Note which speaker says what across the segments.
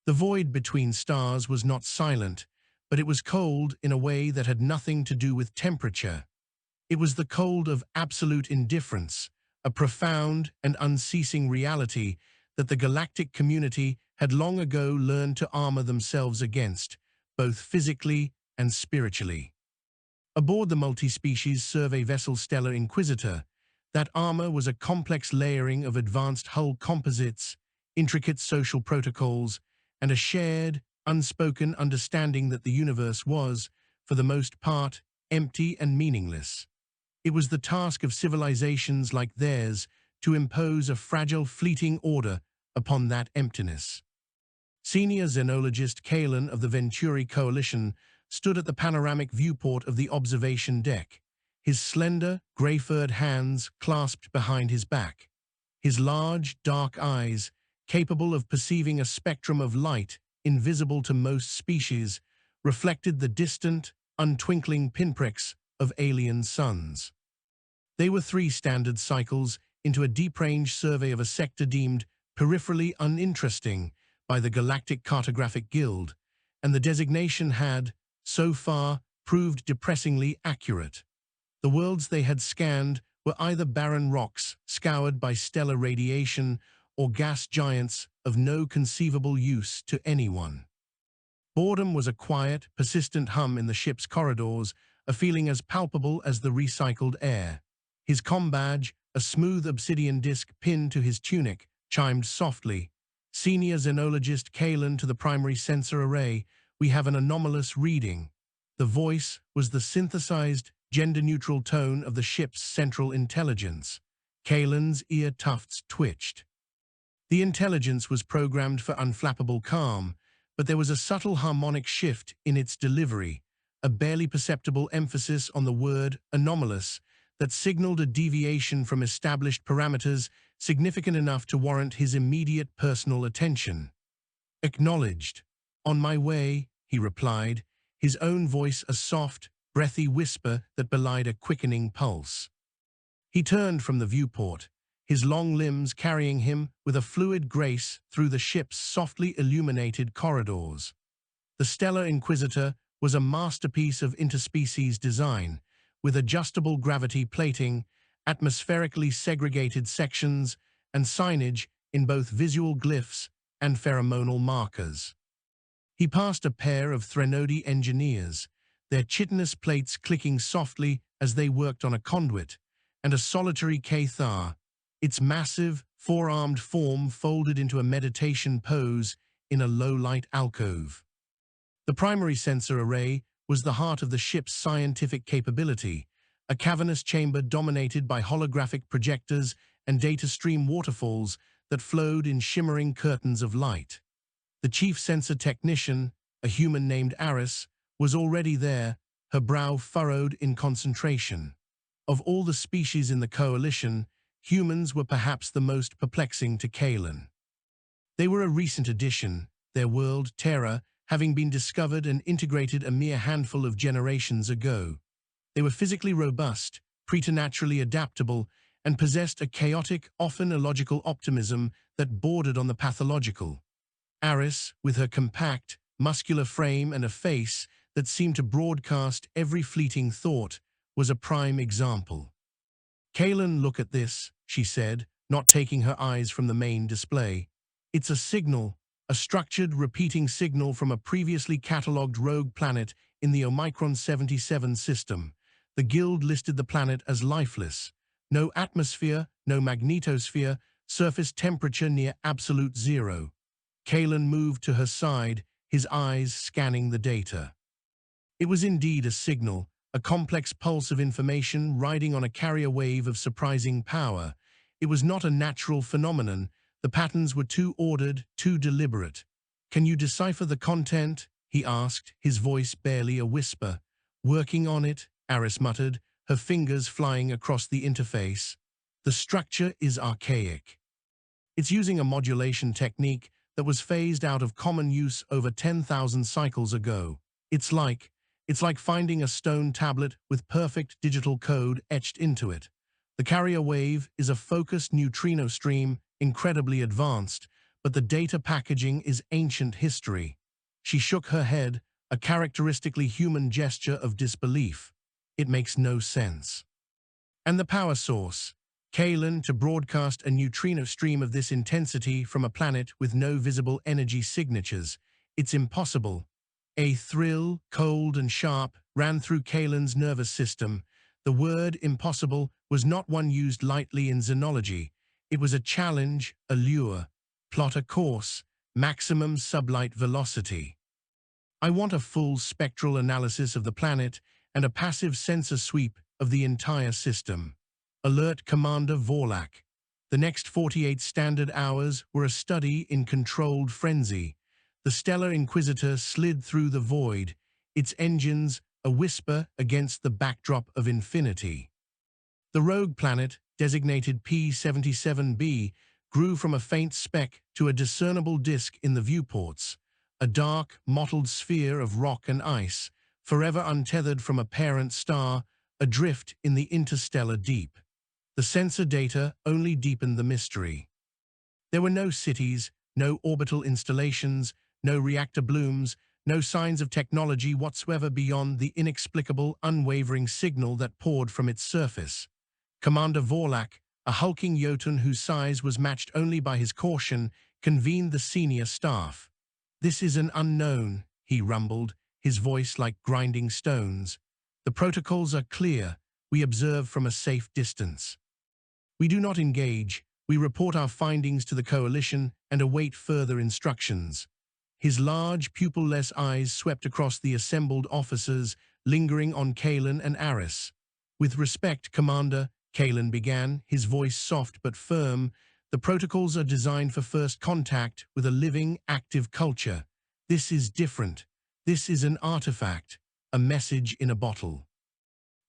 Speaker 1: The void between stars was not silent, but it was cold in a way that had nothing to do with temperature. It was the cold of absolute indifference, a profound and unceasing reality that the galactic community had long ago learned to armor themselves against, both physically and spiritually. Aboard the multi-species survey vessel Stellar Inquisitor, that armor was a complex layering of advanced hull composites, intricate social protocols, and a shared, unspoken understanding that the universe was, for the most part, empty and meaningless. It was the task of civilizations like theirs to impose a fragile, fleeting order upon that emptiness. Senior xenologist Kalen of the Venturi Coalition stood at the panoramic viewport of the observation deck, his slender, gray-furred hands clasped behind his back. His large, dark eyes, capable of perceiving a spectrum of light invisible to most species, reflected the distant, untwinkling pinpricks of alien suns. They were 3 standard cycles into a deep-range survey of a sector deemed peripherally uninteresting by the Galactic Cartographic Guild, and the designation had, so far, proved depressingly accurate. The worlds they had scanned were either barren rocks scoured by stellar radiation or gas giants of no conceivable use to anyone. Boredom was a quiet, persistent hum in the ship's corridors, a feeling as palpable as the recycled air. His comm badge, a smooth obsidian disc pinned to his tunic, chimed softly. Senior xenologist Kalen to the primary sensor array, we have an anomalous reading. The voice was the synthesized, gender-neutral tone of the ship's central intelligence. Kalen's ear tufts twitched. The intelligence was programmed for unflappable calm, but there was a subtle harmonic shift in its delivery, a barely perceptible emphasis on the word anomalous that signaled a deviation from established parameters significant enough to warrant his immediate personal attention. Acknowledged. On my way, he replied, his own voice a soft, breathy whisper that belied a quickening pulse. He turned from the viewport, his long limbs carrying him with a fluid grace through the ship's softly illuminated corridors. The Stellar Inquisitor was a masterpiece of interspecies design, with adjustable gravity plating, atmospherically segregated sections, and signage in both visual glyphs and pheromonal markers. He passed a pair of Threnody engineers, their chitinous plates clicking softly as they worked on a conduit, and a solitary Cathar, its massive, four-armed form folded into a meditation pose in a low-light alcove. The primary sensor array was the heart of the ship's scientific capability, a cavernous chamber dominated by holographic projectors and data stream waterfalls that flowed in shimmering curtains of light. The chief sensor technician, a human named Aris, was already there, her brow furrowed in concentration. Of all the species in the coalition, humans were perhaps the most perplexing to Kalen. They were a recent addition, their world, Terra, having been discovered and integrated a mere handful of generations ago. They were physically robust, preternaturally adaptable, and possessed a chaotic, often illogical optimism that bordered on the pathological. Aris, with her compact, muscular frame and a face that seemed to broadcast every fleeting thought, was a prime example. Kalen, look at this, she said, not taking her eyes from the main display. It's a signal, a structured, repeating signal from a previously catalogued rogue planet in the Omicron 77 system. The Guild listed the planet as lifeless. No atmosphere, no magnetosphere, surface temperature near absolute zero. Kalen moved to her side, his eyes scanning the data. It was indeed a signal, a complex pulse of information riding on a carrier wave of surprising power. It was not a natural phenomenon. The patterns were too ordered, too deliberate. Can you decipher the content? He asked, his voice barely a whisper. Working on it, Aris muttered, her fingers flying across the interface. The structure is archaic. It's using a modulation technique that was phased out of common use over 10,000 cycles ago. It's like finding a stone tablet with perfect digital code etched into it. The carrier wave is a focused neutrino stream, incredibly advanced, but the data packaging is ancient history. She shook her head, a characteristically human gesture of disbelief. It makes no sense. And the power source. Kalen to broadcast a neutrino stream of this intensity from a planet with no visible energy signatures. It's impossible. A thrill, cold and sharp, ran through Kalen's nervous system. The word impossible was not one used lightly in xenology. It was a challenge, a lure. Plot a course, maximum sublight velocity. I want a full spectral analysis of the planet and a passive sensor sweep of the entire system. Alert Commander Vorlak. The next 48 standard hours were a study in controlled frenzy. The Stellar Inquisitor slid through the void, its engines a whisper against the backdrop of infinity. The rogue planet, designated P-77b, grew from a faint speck to a discernible disk in the viewports, a dark, mottled sphere of rock and ice, forever untethered from a parent star, adrift in the interstellar deep. The sensor data only deepened the mystery. There were no cities, no orbital installations, no reactor blooms, no signs of technology whatsoever beyond the inexplicable, unwavering signal that poured from its surface. Commander Vorlak, a hulking Jotun whose size was matched only by his caution, convened the senior staff. "This is an unknown," he rumbled, his voice like grinding stones. "The protocols are clear. We observe from a safe distance. We do not engage. We report our findings to the Coalition and await further instructions." His large, pupil-less eyes swept across the assembled officers, lingering on Kalen and Aris. "With respect, Commander," Kalen began, his voice soft but firm, "the protocols are designed for first contact with a living, active culture. This is different. This is an artifact, a message in a bottle.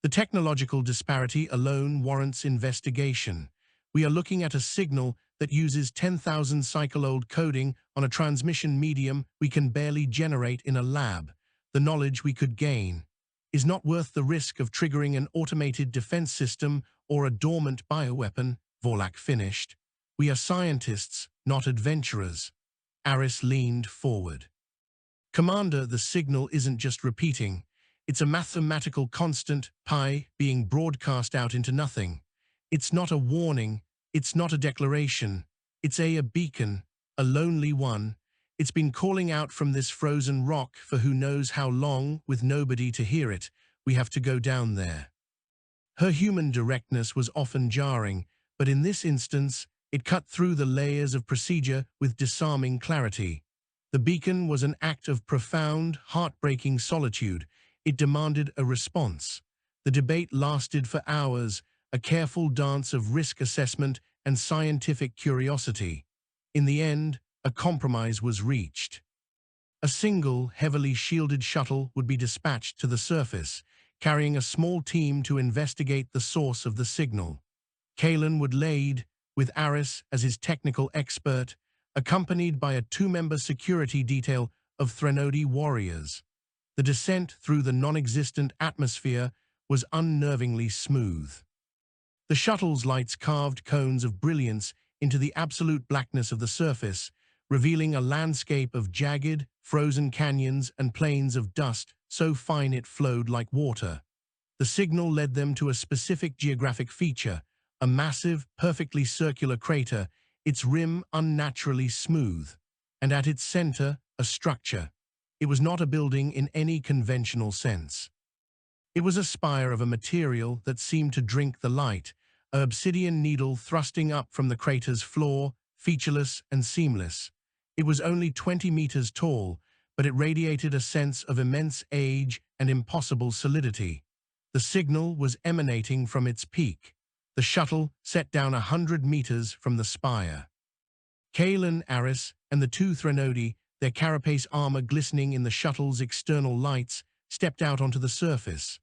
Speaker 1: The technological disparity alone warrants investigation. We are looking at a signal that uses 10,000 cycle-old coding on a transmission medium we can barely generate in a lab. The knowledge we could gain is not worth the risk of triggering an automated defense system or a dormant bioweapon," Vorlak finished. "We are scientists, not adventurers." Aris leaned forward. "Commander, the signal isn't just repeating. It's a mathematical constant, pi, being broadcast out into nothing. It's not a warning. It's not a declaration. It's a beacon, a lonely one. It's been calling out from this frozen rock for who knows how long, with nobody to hear it. We have to go down there." Her human directness was often jarring, but in this instance, it cut through the layers of procedure with disarming clarity. The beacon was an act of profound, heartbreaking solitude. It demanded a response. The debate lasted for hours, a careful dance of risk assessment and scientific curiosity. In the end, a compromise was reached. A single, heavily shielded shuttle would be dispatched to the surface, carrying a small team to investigate the source of the signal. Kalen would lead, with Aris as his technical expert, accompanied by a two-member security detail of Threnody warriors. The descent through the non-existent atmosphere was unnervingly smooth. The shuttle's lights carved cones of brilliance into the absolute blackness of the surface, revealing a landscape of jagged, frozen canyons and plains of dust so fine it flowed like water. The signal led them to a specific geographic feature, a massive, perfectly circular crater, its rim unnaturally smooth, and at its center, a structure. It was not a building in any conventional sense. It was a spire of a material that seemed to drink the light, an obsidian needle thrusting up from the crater's floor, featureless and seamless. It was only 20 meters tall, but it radiated a sense of immense age and impossible solidity. The signal was emanating from its peak. The shuttle set down 100 meters from the spire. Kalen, Aris, and the two Threnody, their carapace armor glistening in the shuttle's external lights, stepped out onto the surface.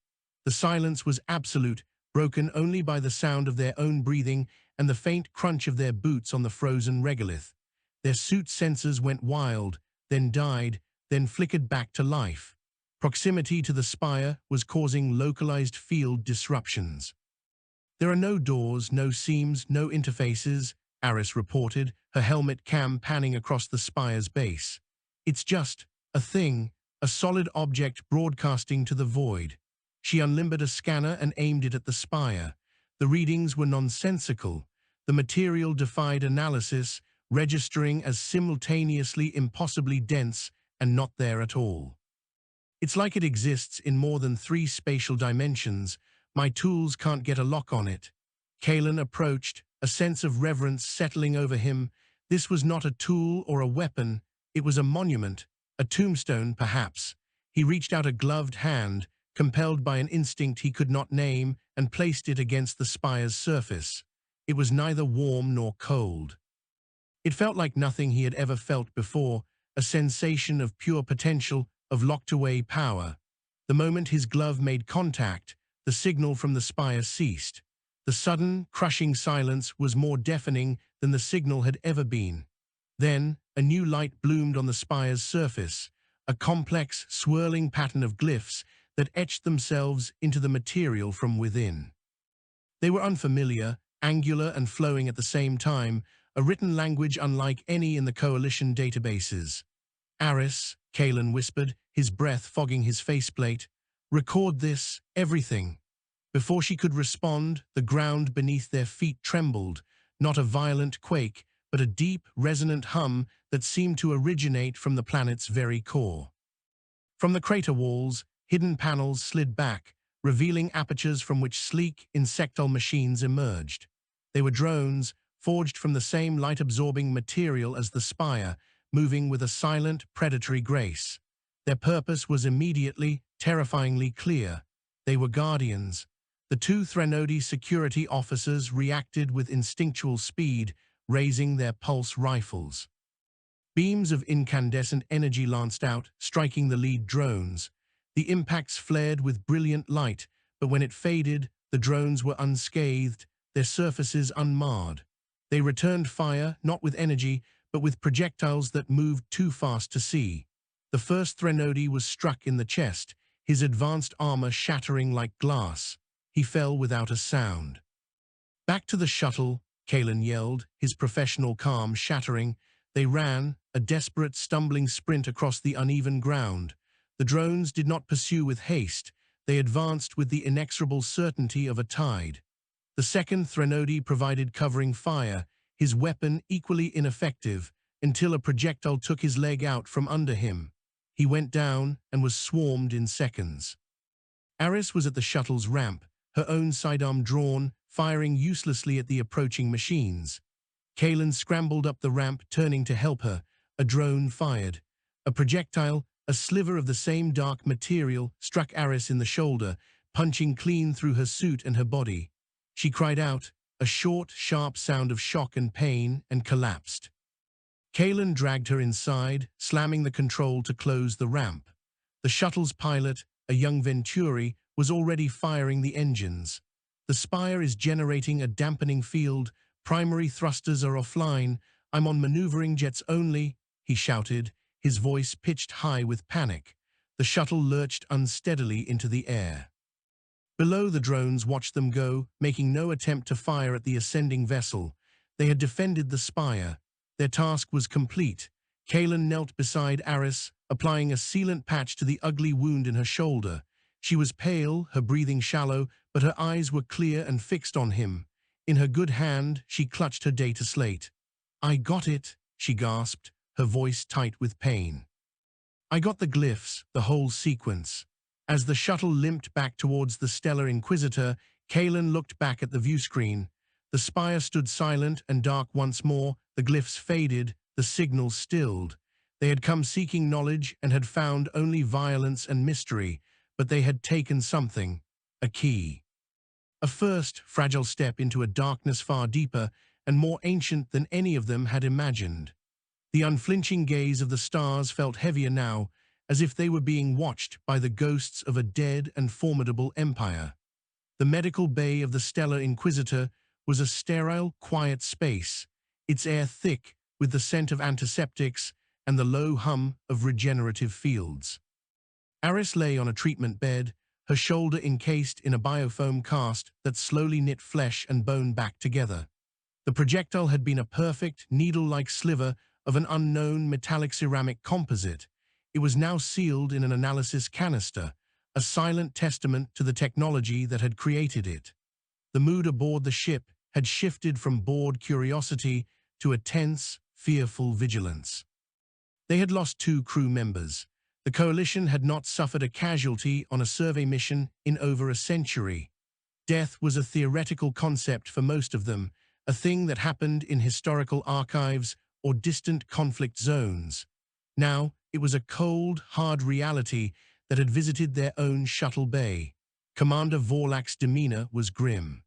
Speaker 1: The silence was absolute, broken only by the sound of their own breathing and the faint crunch of their boots on the frozen regolith. Their suit sensors went wild, then died, then flickered back to life. Proximity to the spire was causing localized field disruptions. There are no doors, no seams, no interfaces, Aris reported, her helmet cam panning across the spire's base. It's just a thing, a solid object broadcasting to the void. She unlimbered a scanner and aimed it at the spire. The readings were nonsensical. The material defied analysis, registering as simultaneously impossibly dense and not there at all. It's like it exists in more than 3 spatial dimensions. My tools can't get a lock on it. Kalen approached, a sense of reverence settling over him. This was not a tool or a weapon. It was a monument, a tombstone, perhaps. He reached out a gloved hand, compelled by an instinct he could not name, and placed it against the spire's surface. It was neither warm nor cold. It felt like nothing he had ever felt before, a sensation of pure potential, of locked-away power. The moment his glove made contact, the signal from the spire ceased. The sudden, crushing silence was more deafening than the signal had ever been. Then, a new light bloomed on the spire's surface, a complex, swirling pattern of glyphs that etched themselves into the material from within. They were unfamiliar, angular and flowing at the same time, a written language unlike any in the Coalition databases. Aris, Kalen whispered, his breath fogging his faceplate. Record this, everything. Before she could respond, the ground beneath their feet trembled, not a violent quake, but a deep, resonant hum that seemed to originate from the planet's very core. From the crater walls, hidden panels slid back, revealing apertures from which sleek, insectile machines emerged. They were drones, forged from the same light-absorbing material as the spire, moving with a silent, predatory grace. Their purpose was immediately, terrifyingly clear. They were guardians. The 2 Threnodi security officers reacted with instinctual speed, raising their pulse rifles. Beams of incandescent energy lanced out, striking the lead drones. The impacts flared with brilliant light, but when it faded, the drones were unscathed, their surfaces unmarred. They returned fire, not with energy, but with projectiles that moved too fast to see. The first Threnodi was struck in the chest, his advanced armor shattering like glass. He fell without a sound. Back to the shuttle, Kalen yelled, his professional calm shattering. They ran, a desperate, stumbling sprint across the uneven ground. The drones did not pursue with haste. They advanced with the inexorable certainty of a tide. The second Threnodi provided covering fire, his weapon equally ineffective, until a projectile took his leg out from under him. He went down and was swarmed in seconds. Aris was at the shuttle's ramp, her own sidearm drawn, firing uselessly at the approaching machines. Kalen scrambled up the ramp, turning to help her. A drone fired. A projectile, a sliver of the same dark material, struck Aris in the shoulder, punching clean through her suit and her body. She cried out, a short, sharp sound of shock and pain, and collapsed. Kalen dragged her inside, slamming the control to close the ramp. The shuttle's pilot, a young Venturi, was already firing the engines. The spire is generating a dampening field. Primary thrusters are offline. I'm on maneuvering jets only, he shouted, his voice pitched high with panic. The shuttle lurched unsteadily into the air. Below, the drones watched them go, making no attempt to fire at the ascending vessel. They had defended the spire. Their task was complete. Kalen knelt beside Aris, applying a sealant patch to the ugly wound in her shoulder. She was pale, her breathing shallow, but her eyes were clear and fixed on him. In her good hand, she clutched her data slate. I got it, she gasped, her voice tight with pain. I got the glyphs, the whole sequence. As the shuttle limped back towards the Stellar Inquisitor, Kalen looked back at the viewscreen. The spire stood silent and dark once more, the glyphs faded, the signals stilled. They had come seeking knowledge and had found only violence and mystery, but they had taken something, a key. A first, fragile step into a darkness far deeper and more ancient than any of them had imagined. The unflinching gaze of the stars felt heavier now, as if they were being watched by the ghosts of a dead and formidable empire. The medical bay of the Stellar Inquisitor was a sterile, quiet space, its air thick with the scent of antiseptics and the low hum of regenerative fields. Aris lay on a treatment bed, her shoulder encased in a biofoam cast that slowly knit flesh and bone back together. The projectile had been a perfect, needle-like sliver of an unknown metallic ceramic composite. It was now sealed in an analysis canister, a silent testament to the technology that had created it. The mood aboard the ship had shifted from bored curiosity to a tense, fearful vigilance. They had lost 2 crew members. The Coalition had not suffered a casualty on a survey mission in over a century. Death was a theoretical concept for most of them, a thing that happened in historical archives or distant conflict zones. Now, it was a cold, hard reality that had visited their own shuttle bay. Commander Vorlak's demeanor was grim.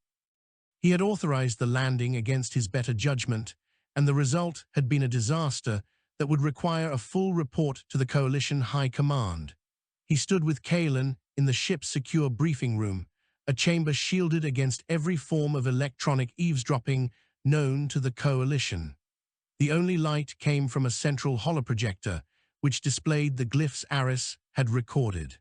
Speaker 1: He had authorized the landing against his better judgment, and the result had been a disaster that would require a full report to the Coalition High Command. He stood with Kalen in the ship's secure briefing room, a chamber shielded against every form of electronic eavesdropping known to the Coalition. The only light came from a central holoprojector, which displayed the glyphs Aris had recorded.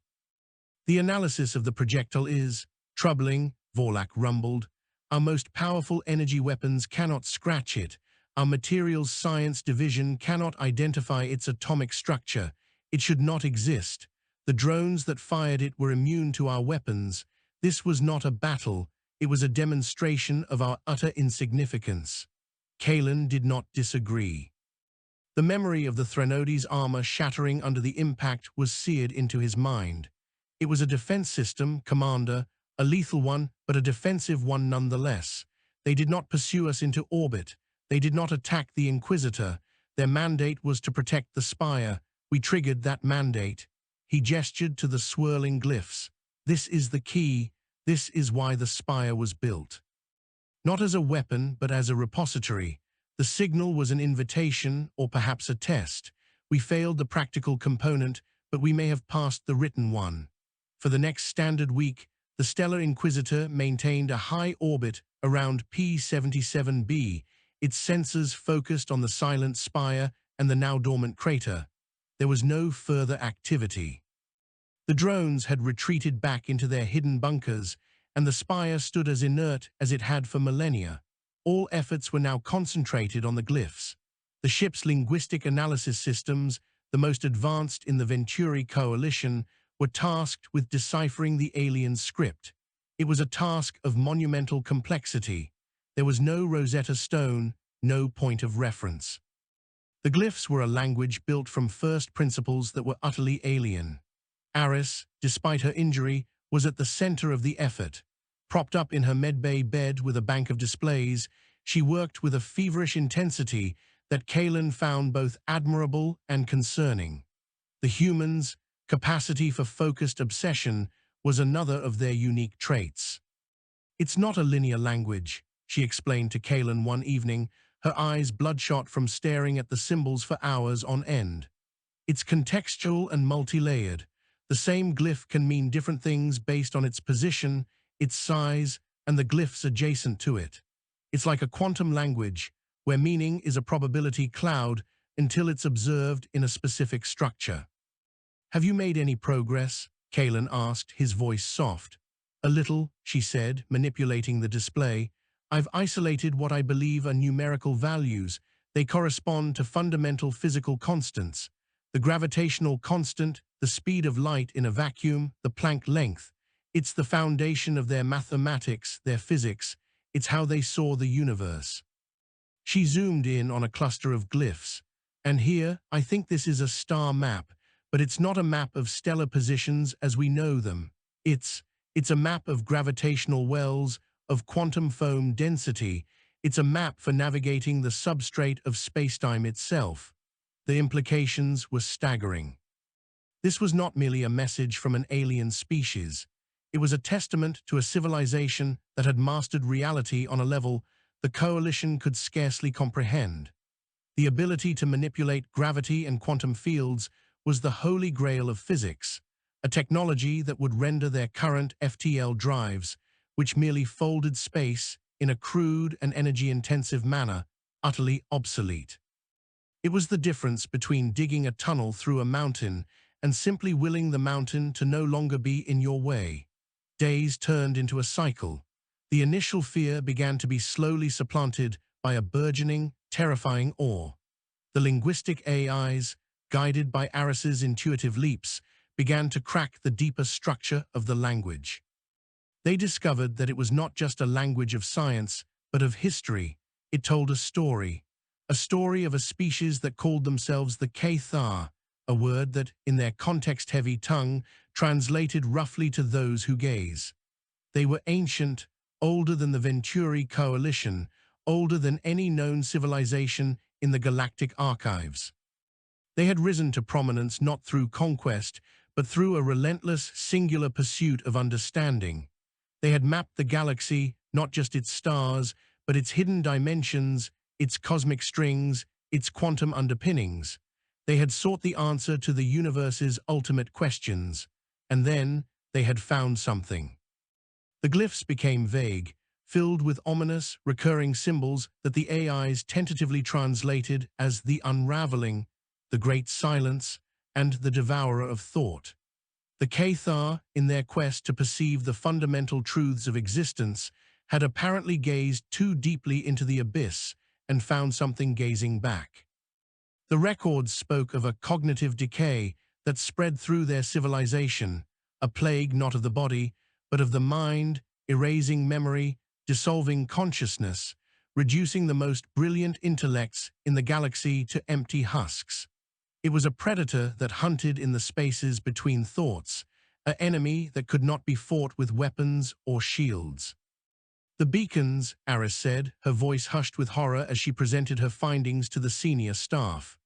Speaker 1: "The analysis of the projectile is troubling," Vorlak rumbled. "Our most powerful energy weapons cannot scratch it. Our materials science division cannot identify its atomic structure. It should not exist. The drones that fired it were immune to our weapons. This was not a battle. It was a demonstration of our utter insignificance." Kalen did not disagree. The memory of the Threnodi's armor shattering under the impact was seared into his mind. It was a defense system, Commander, a lethal one, but a defensive one nonetheless. They did not pursue us into orbit. They did not attack the Inquisitor. Their mandate was to protect the Spire. We triggered that mandate. He gestured to the swirling glyphs. "This is the key. This is why the Spire was built. Not as a weapon, but as a repository. The signal was an invitation, or perhaps a test. We failed the practical component, but we may have passed the written one." For the next standard week, the Stellar Inquisitor maintained a high orbit around P-77b, its sensors focused on the silent spire and the now-dormant crater. There was no further activity. The drones had retreated back into their hidden bunkers, and the spire stood as inert as it had for millennia. All efforts were now concentrated on the glyphs. The ship's linguistic analysis systems, the most advanced in the Venturi Coalition, were tasked with deciphering the alien script. It was a task of monumental complexity. There was no Rosetta Stone, no point of reference. The glyphs were a language built from first principles that were utterly alien. Aris, despite her injury, was at the center of the effort. Propped up in her medbay bed with a bank of displays, she worked with a feverish intensity that Kalen found both admirable and concerning. The humans' capacity for focused obsession was another of their unique traits. "It's not a linear language," she explained to Kalen one evening, her eyes bloodshot from staring at the symbols for hours on end. "It's contextual and multi-layered. The same glyph can mean different things based on its position, its size, and the glyphs adjacent to it. It's like a quantum language, where meaning is a probability cloud until it's observed in a specific structure." "Have you made any progress?" Kalen asked, his voice soft. "A little," she said, manipulating the display. "I've isolated what I believe are numerical values. They correspond to fundamental physical constants. The gravitational constant, the speed of light in a vacuum, the Planck length. It's the foundation of their mathematics, their physics. It's how they saw the universe." She zoomed in on a cluster of glyphs. "And here, I think this is a star map, but it's not a map of stellar positions as we know them. It's a map of gravitational wells, of quantum foam density. It's a map for navigating the substrate of spacetime itself." The implications were staggering. This was not merely a message from an alien species. It was a testament to a civilization that had mastered reality on a level the Coalition could scarcely comprehend. The ability to manipulate gravity and quantum fields was the holy grail of physics, a technology that would render their current FTL drives, which merely folded space in a crude and energy-intensive manner, utterly obsolete. It was the difference between digging a tunnel through a mountain and simply willing the mountain to no longer be in your way. Days turned into a cycle. The initial fear began to be slowly supplanted by a burgeoning, terrifying awe. The linguistic AIs, guided by Aris's intuitive leaps, began to crack the deeper structure of the language. They discovered that it was not just a language of science, but of history. It told a story of a species that called themselves the Cathar, a word that, in their context-heavy tongue, translated roughly to those who gaze. They were ancient, older than the Venturi coalition, older than any known civilization in the galactic archives. They had risen to prominence not through conquest, but through a relentless, singular pursuit of understanding. They had mapped the galaxy, not just its stars, but its hidden dimensions, its cosmic strings, its quantum underpinnings. They had sought the answer to the universe's ultimate questions, and then they had found something. The glyphs became vague, filled with ominous, recurring symbols that the AIs tentatively translated as the unraveling, the great silence, and the devourer of thought. The Cathar, in their quest to perceive the fundamental truths of existence, had apparently gazed too deeply into the abyss and found something gazing back. The records spoke of a cognitive decay that spread through their civilization, a plague not of the body, but of the mind, erasing memory, dissolving consciousness, reducing the most brilliant intellects in the galaxy to empty husks. It was a predator that hunted in the spaces between thoughts, an enemy that could not be fought with weapons or shields. The beacons, Aris said, her voice hushed with horror as she presented her findings to the senior staff.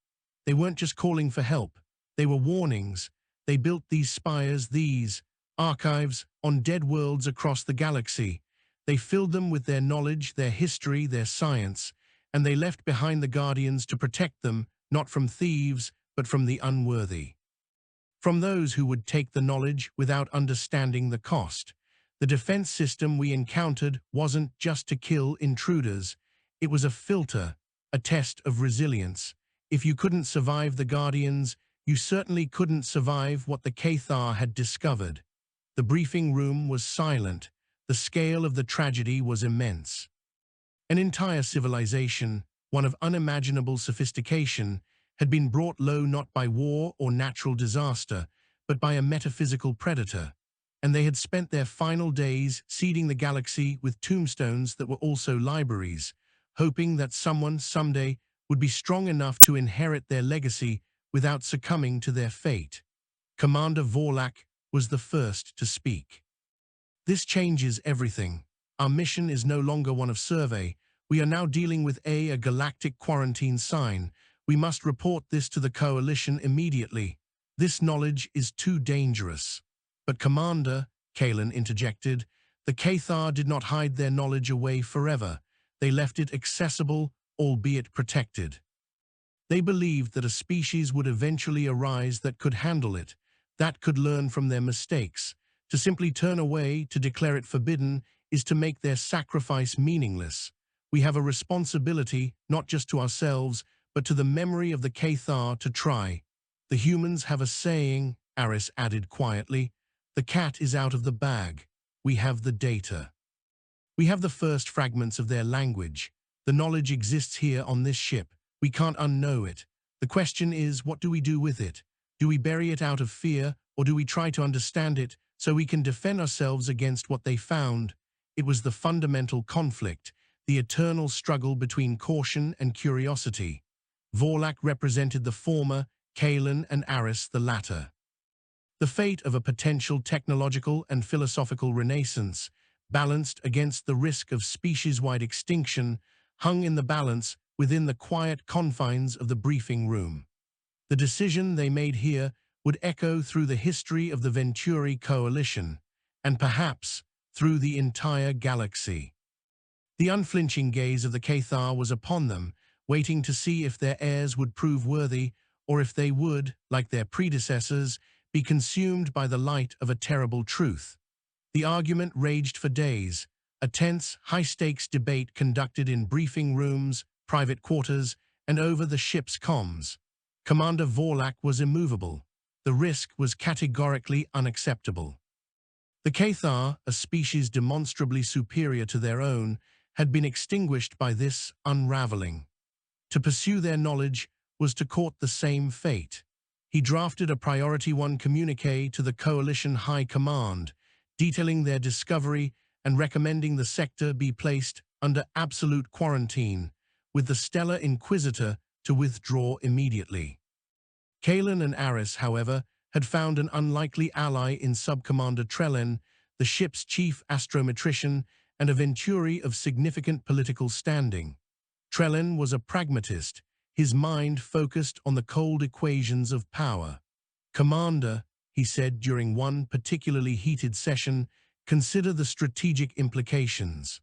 Speaker 1: They weren't just calling for help, they were warnings. They built these spires, these archives, on dead worlds across the galaxy. They filled them with their knowledge, their history, their science, and they left behind the guardians to protect them, not from thieves, but from the unworthy. From those who would take the knowledge without understanding the cost. The defense system we encountered wasn't just to kill intruders. It was a filter, a test of resilience. If you couldn't survive the Guardians, you certainly couldn't survive what the Cathar had discovered. The briefing room was silent. The scale of the tragedy was immense. An entire civilization, one of unimaginable sophistication, had been brought low not by war or natural disaster, but by a metaphysical predator, and they had spent their final days seeding the galaxy with tombstones that were also libraries, hoping that someone someday would be strong enough to inherit their legacy without succumbing to their fate. Commander Vorlak was the first to speak. This changes everything. Our mission is no longer one of survey. We are now dealing with a galactic quarantine sign. We must report this to the Coalition immediately. This knowledge is too dangerous. But Commander, Kalen interjected, the Cathar did not hide their knowledge away forever. They left it accessible, albeit protected. They believed that a species would eventually arise that could handle it, that could learn from their mistakes. To simply turn away, to declare it forbidden, is to make their sacrifice meaningless. We have a responsibility, not just to ourselves, but to the memory of the Cathar to try. The humans have a saying, Aris added quietly, the cat is out of the bag. We have the data. We have the first fragments of their language. The knowledge exists here on this ship. We can't unknow it. The question is, what do we do with it? Do we bury it out of fear, or do we try to understand it so we can defend ourselves against what they found? It was the fundamental conflict, the eternal struggle between caution and curiosity. Vorlak represented the former, Kalen and Aris the latter. The fate of a potential technological and philosophical renaissance, balanced against the risk of species-wide extinction, hung in the balance within the quiet confines of the briefing room. The decision they made here would echo through the history of the Venturi coalition, and perhaps through the entire galaxy. The unflinching gaze of the Cathar was upon them, waiting to see if their heirs would prove worthy, or if they would, like their predecessors, be consumed by the light of a terrible truth. The argument raged for days, a tense, high-stakes debate conducted in briefing rooms, private quarters, and over the ship's comms. Commander Vorlak was immovable. The risk was categorically unacceptable. The Cathar, a species demonstrably superior to their own, had been extinguished by this unraveling. To pursue their knowledge was to court the same fate. He drafted a Priority 1 communique to the Coalition High Command, detailing their discovery and recommending the sector be placed under absolute quarantine, with the Stellar Inquisitor to withdraw immediately. Kalen and Aris, however, had found an unlikely ally in Subcommander Trellen, the ship's chief astrometrician and a Venturi of significant political standing. Trellen was a pragmatist, his mind focused on the cold equations of power. "Commander," he said during one particularly heated session, "consider the strategic implications.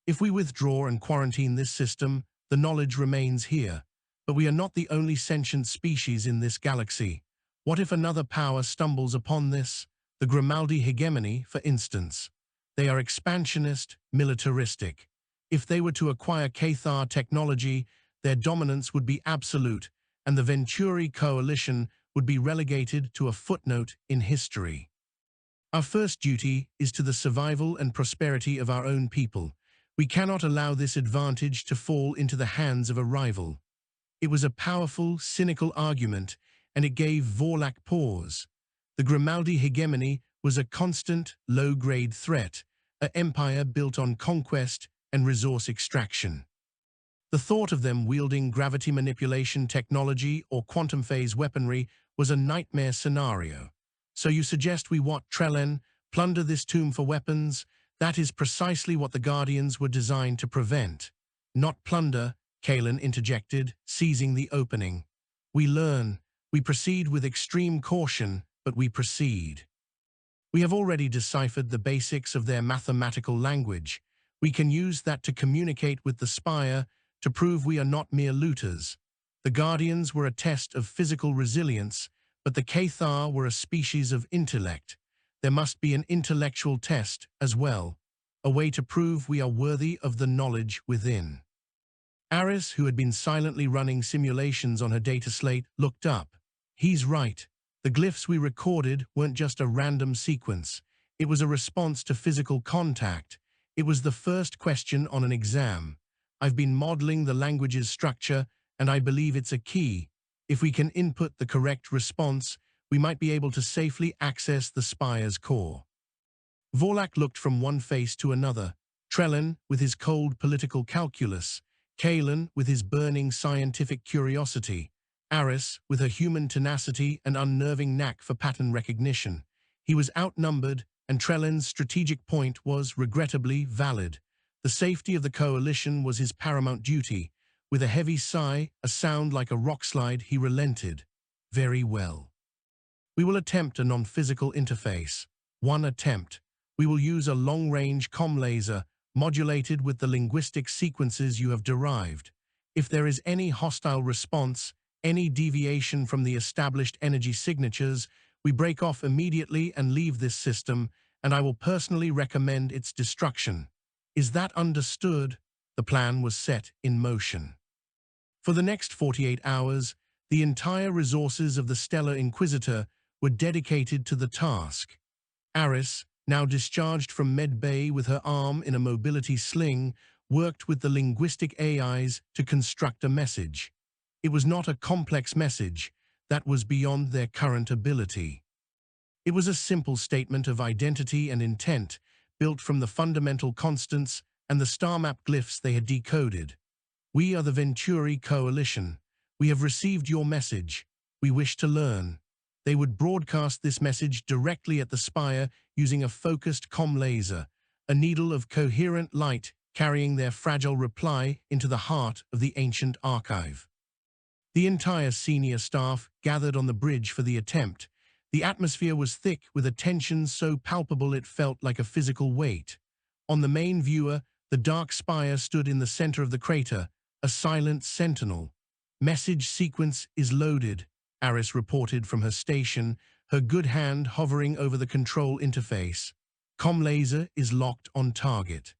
Speaker 1: If we withdraw and quarantine this system, the knowledge remains here. But we are not the only sentient species in this galaxy. What if another power stumbles upon this? The Grimaldi hegemony, for instance. They are expansionist, militaristic. If they were to acquire Cathar technology, their dominance would be absolute, and the Venturi coalition would be relegated to a footnote in history. Our first duty is to the survival and prosperity of our own people. We cannot allow this advantage to fall into the hands of a rival." It was a powerful, cynical argument, and it gave Vorlak pause. The Grimaldi hegemony was a constant, low-grade threat, an empire built on conquest and resource extraction. The thought of them wielding gravity manipulation technology or quantum phase weaponry was a nightmare scenario. "So you suggest we what, Trellen, plunder this tomb for weapons? That is precisely what the Guardians were designed to prevent." "Not plunder," Kalen interjected, seizing the opening. "We learn. We proceed with extreme caution, but we proceed. We have already deciphered the basics of their mathematical language. We can use that to communicate with the Spire, to prove we are not mere looters. The Guardians were a test of physical resilience, but the Cathar were a species of intellect. There must be an intellectual test as well, a way to prove we are worthy of the knowledge within." Aris, who had been silently running simulations on her data slate, looked up. "He's right. The glyphs we recorded weren't just a random sequence. It was a response to physical contact. It was the first question on an exam. I've been modeling the language's structure, and I believe it's a key. If we can input the correct response, we might be able to safely access the Spire's core." Vorlak looked from one face to another. Trellen, with his cold political calculus. Kalen, with his burning scientific curiosity. Aris, with her human tenacity and unnerving knack for pattern recognition. He was outnumbered, and Trellen's strategic point was, regrettably, valid. The safety of the coalition was his paramount duty. With a heavy sigh, a sound like a rockslide, he relented. "Very well. We will attempt a non-physical interface. One attempt. We will use a long-range comm laser, modulated with the linguistic sequences you have derived. If there is any hostile response, any deviation from the established energy signatures, we break off immediately and leave this system, and I will personally recommend its destruction. Is that understood?" The plan was set in motion. For the next 48 hours, the entire resources of the Stellar Inquisitor were dedicated to the task. Aris, now discharged from Med Bay with her arm in a mobility sling, worked with the linguistic AIs to construct a message. It was not a complex message that was beyond their current ability. It was a simple statement of identity and intent, built from the fundamental constants and the star map glyphs they had decoded. "We are the Venturi Coalition. We have received your message. We wish to learn." They would broadcast this message directly at the Spire using a focused comm laser, a needle of coherent light carrying their fragile reply into the heart of the ancient archive. The entire senior staff gathered on the bridge for the attempt. The atmosphere was thick with a tension so palpable it felt like a physical weight. On the main viewer, the dark spire stood in the center of the crater, a silent sentinel. "Message sequence is loaded," Aris reported from her station, her good hand hovering over the control interface. "Comm laser is locked on target."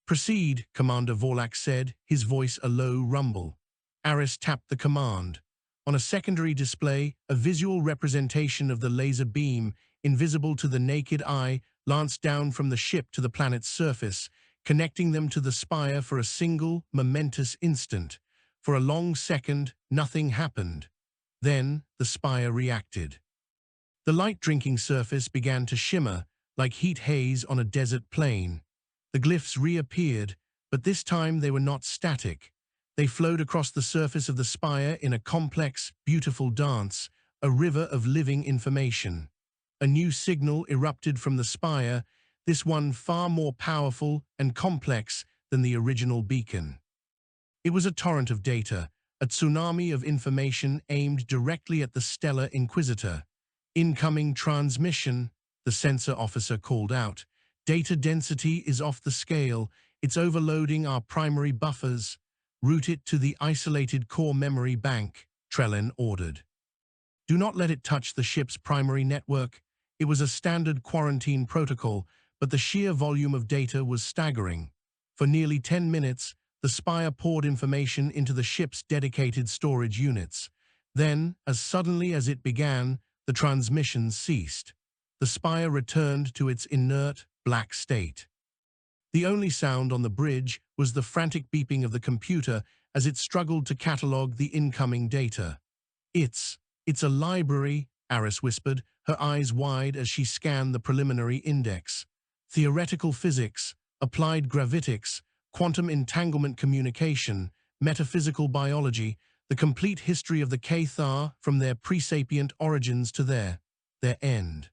Speaker 1: "Proceed," Commander Vorlak said, his voice a low rumble. Aris tapped the command. On a secondary display, a visual representation of the laser beam, invisible to the naked eye, lanced down from the ship to the planet's surface, connecting them to the spire for a single, momentous instant. For a long second, nothing happened. Then, the spire reacted. The light-drinking surface began to shimmer, like heat haze on a desert plain. The glyphs reappeared, but this time they were not static. They flowed across the surface of the spire in a complex, beautiful dance, a river of living information. A new signal erupted from the spire, this one far more powerful and complex than the original beacon. It was a torrent of data, a tsunami of information aimed directly at the Stellar Inquisitor. Incoming transmission, the sensor officer called out. Data density is off the scale. It's overloading our primary buffers. Route it to the isolated core memory bank, Trellin ordered. Do not let it touch the ship's primary network. It was a standard quarantine protocol, but the sheer volume of data was staggering. For nearly 10 minutes, the spire poured information into the ship's dedicated storage units. Then, as suddenly as it began, the transmissions ceased. The spire returned to its inert, black state. The only sound on the bridge was the frantic beeping of the computer as it struggled to catalog the incoming data. It's a library, Aris whispered, her eyes wide as she scanned the preliminary index. Theoretical physics, applied gravitics, quantum entanglement communication, metaphysical biology, the complete history of the Cathar from their pre-sapient origins to their end.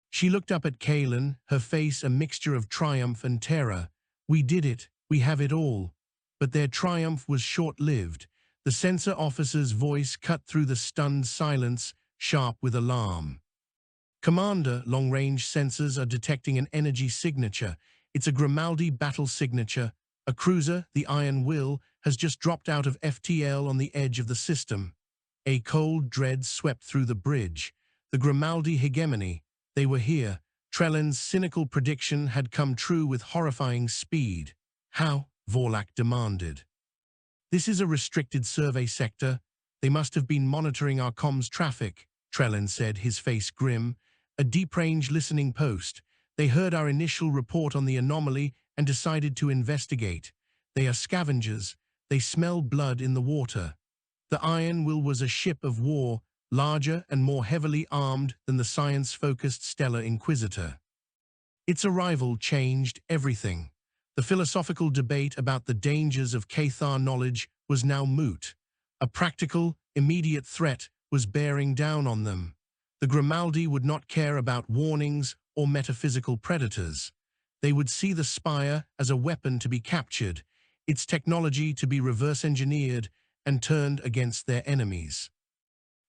Speaker 1: She looked up at Kaelin, her face a mixture of triumph and terror. We did it, we have it all. But their triumph was short-lived. The sensor officer's voice cut through the stunned silence, sharp with alarm. Commander, long-range sensors are detecting an energy signature. It's a Grimaldi battle signature. A cruiser, the Iron Will, has just dropped out of FTL on the edge of the system. A cold dread swept through the bridge. The Grimaldi hegemony. They were here. Trellin's cynical prediction had come true with horrifying speed. How? Vorlak demanded. This is a restricted survey sector. They must have been monitoring our comms traffic, Trellin said, his face grim. A deep-range listening post. They heard our initial report on the anomaly and decided to investigate. They are scavengers. They smell blood in the water. The Iron Will was a ship of war, larger and more heavily armed than the science-focused Stellar Inquisitor. Its arrival changed everything. The philosophical debate about the dangers of Cathar knowledge was now moot. A practical, immediate threat was bearing down on them. The Grimaldi would not care about warnings or metaphysical predators. They would see the spire as a weapon to be captured, its technology to be reverse-engineered and turned against their enemies.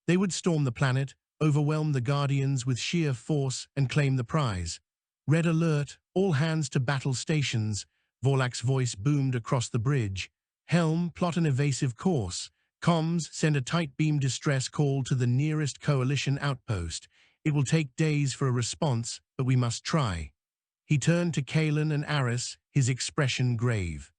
Speaker 1: They would storm the planet, overwhelm the Guardians with sheer force, and claim the prize. Red alert, all hands to battle stations, Vorlak's voice boomed across the bridge. Helm, plot an evasive course. Comms, send a tight beam distress call to the nearest coalition outpost. It will take days for a response, but we must try. He turned to Kaelin and Aris, his expression grave.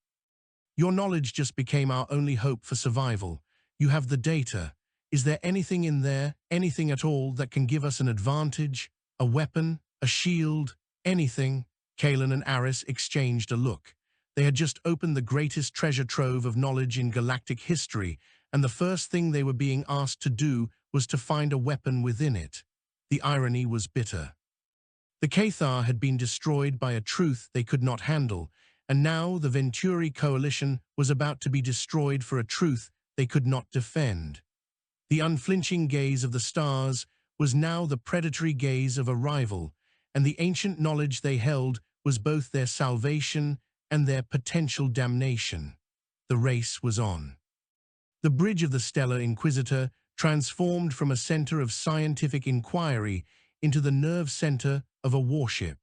Speaker 1: Your knowledge just became our only hope for survival. You have the data. Is there anything in there, anything at all, that can give us an advantage? A weapon? A shield? Anything? Kaelin and Aris exchanged a look. They had just opened the greatest treasure trove of knowledge in galactic history, and the first thing they were being asked to do was to find a weapon within it. The irony was bitter. The Cathar had been destroyed by a truth they could not handle, and now the Venturi coalition was about to be destroyed for a truth they could not defend. The unflinching gaze of the stars was now the predatory gaze of a rival, and the ancient knowledge they held was both their salvation and their potential damnation. The race was on. The bridge of the Stellar Inquisitor transformed from a center of scientific inquiry into the nerve center of a warship.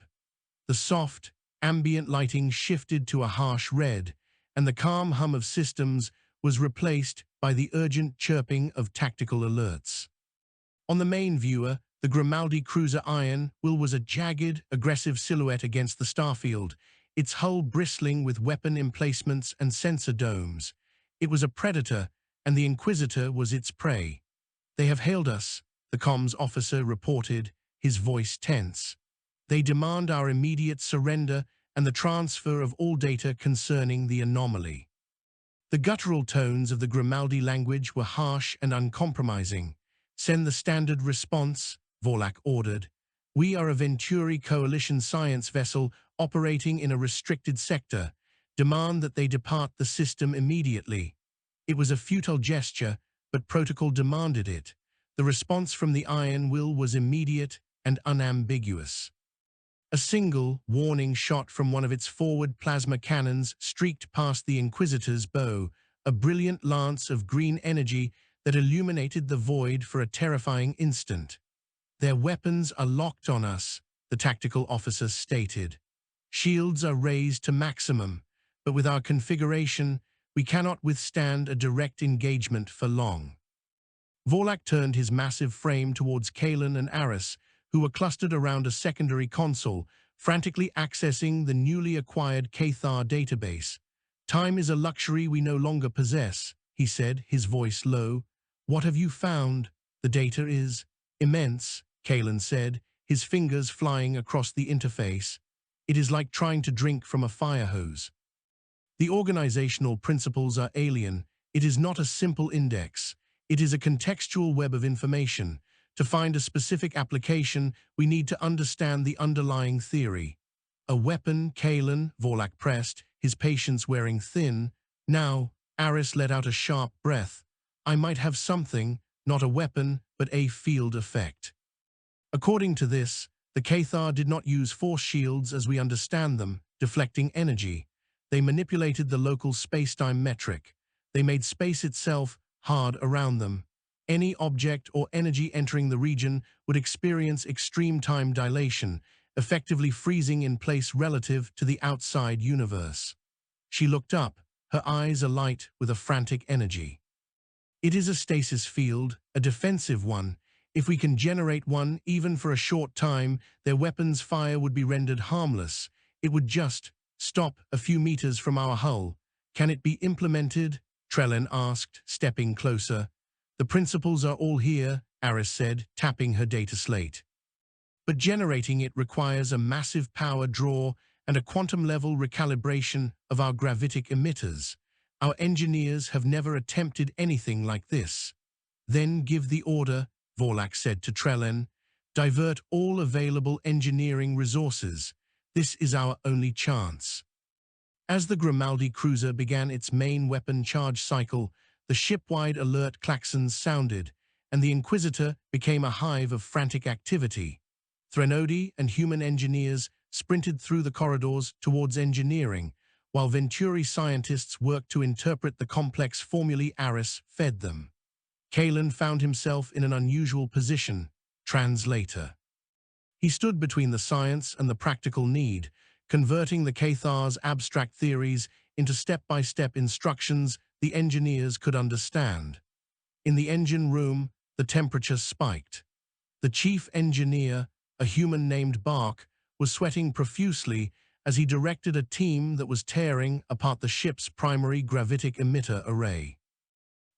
Speaker 1: The soft, ambient lighting shifted to a harsh red, and the calm hum of systems was replaced by the urgent chirping of tactical alerts. On the main viewer, the Grimaldi cruiser Iron Will was a jagged, aggressive silhouette against the starfield, its hull bristling with weapon emplacements and sensor domes. It was a predator, and the Inquisitor was its prey. They have hailed us, the comms officer reported, his voice tense. They demand our immediate surrender, and the transfer of all data concerning the anomaly. The guttural tones of the Grimaldi language were harsh and uncompromising. "Send the standard response," Vorlak ordered. "We are a Venturi Coalition science vessel operating in a restricted sector. Demand that they depart the system immediately." It was a futile gesture, but protocol demanded it. The response from the Iron Will was immediate and unambiguous. A single, warning shot from one of its forward plasma cannons streaked past the Inquisitor's bow, a brilliant lance of green energy that illuminated the void for a terrifying instant. "Their weapons are locked on us," the tactical officer stated. "Shields are raised to maximum, but with our configuration, we cannot withstand a direct engagement for long." Vorlak turned his massive frame towards Kalen and Aris, who were clustered around a secondary console, frantically accessing the newly acquired Cathar database. "Time is a luxury we no longer possess," he said, his voice low. "What have you found?" "The data is immense," Kalen said, his fingers flying across the interface. "It is like trying to drink from a fire hose." "The organizational principles are alien. It is not a simple index. It is a contextual web of information. To find a specific application, we need to understand the underlying theory." "A weapon, Kalen," Vorlak pressed, his patience wearing thin. "Now," Aris let out a sharp breath. "I might have something, not a weapon, but a field effect." According to this, the Cathar did not use force shields as we understand them, deflecting energy. They manipulated the local space-time metric. They made space itself hard around them. Any object or energy entering the region would experience extreme time dilation, effectively freezing in place relative to the outside universe. She looked up, her eyes alight with a frantic energy. "It is a stasis field, a defensive one. If we can generate one, even for a short time, their weapons' fire would be rendered harmless. It would just stop a few meters from our hull." "Can it be implemented?" Trellen asked, stepping closer. "The principles are all here," Aris said, tapping her data slate. "But generating it requires a massive power draw and a quantum-level recalibration of our gravitic emitters. Our engineers have never attempted anything like this." "Then give the order," Vorlak said to Trellen. "Divert all available engineering resources. This is our only chance." As the Grimaldi cruiser began its main weapon charge cycle, the ship-wide alert klaxons sounded, and the Inquisitor became a hive of frantic activity. Threnodi and human engineers sprinted through the corridors towards engineering, while Venturi scientists worked to interpret the complex formulae Aris fed them. Kalen found himself in an unusual position, translator. He stood between the science and the practical need, converting the Cathar's abstract theories into step-by-step instructions the engineers could understand. In the engine room, the temperature spiked. The chief engineer, a human named Bark, was sweating profusely as he directed a team that was tearing apart the ship's primary gravitic emitter array.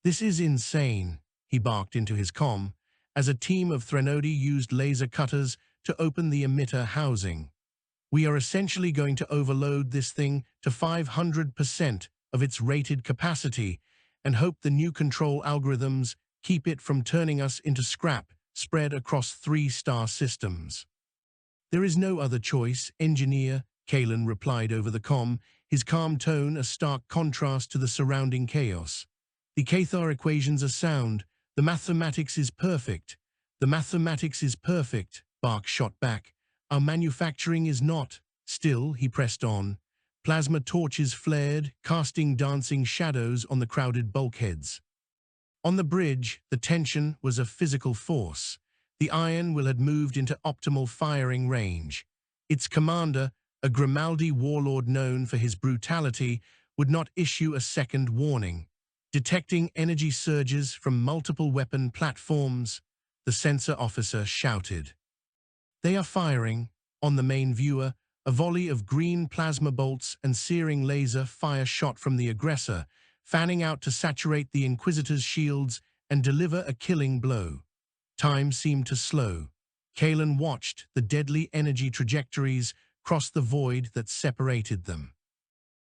Speaker 1: "This is insane," he barked into his comm, as a team of Threnodi used laser cutters to open the emitter housing. "We are essentially going to overload this thing to 500% of its rated capacity and hope the new control algorithms keep it from turning us into scrap spread across 3-star systems." "There is no other choice, engineer," Kalen replied over the comm, his calm tone a stark contrast to the surrounding chaos. "The Cathar equations are sound. The mathematics is perfect." "The mathematics is perfect," Bark shot back. "Our manufacturing is not." Still, he pressed on. Plasma torches flared, casting dancing shadows on the crowded bulkheads. On the bridge, the tension was a physical force. The Iron Will had moved into optimal firing range. Its commander, a Grimaldi warlord known for his brutality, would not issue a second warning. Detecting energy surges from multiple weapon platforms, the sensor officer shouted. "They are firing." On the main viewer, a volley of green plasma bolts and searing laser fire shot from the aggressor, fanning out to saturate the Inquisitor's shields and deliver a killing blow. Time seemed to slow. Kalen watched the deadly energy trajectories crossed the void that separated them.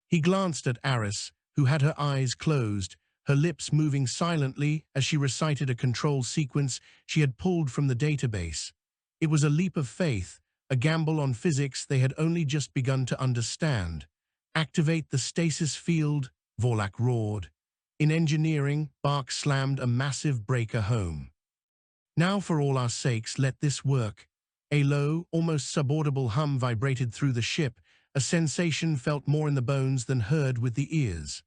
Speaker 1: He glanced at Aris, who had her eyes closed, her lips moving silently as she recited a control sequence she had pulled from the database. It was a leap of faith, a gamble on physics they had only just begun to understand. Activate the stasis field, Vorlak roared. In engineering, Bark slammed a massive breaker home. Now for all our sakes, let this work. A low, almost subaudible hum vibrated through the ship, a sensation felt more in the bones than heard with the ears.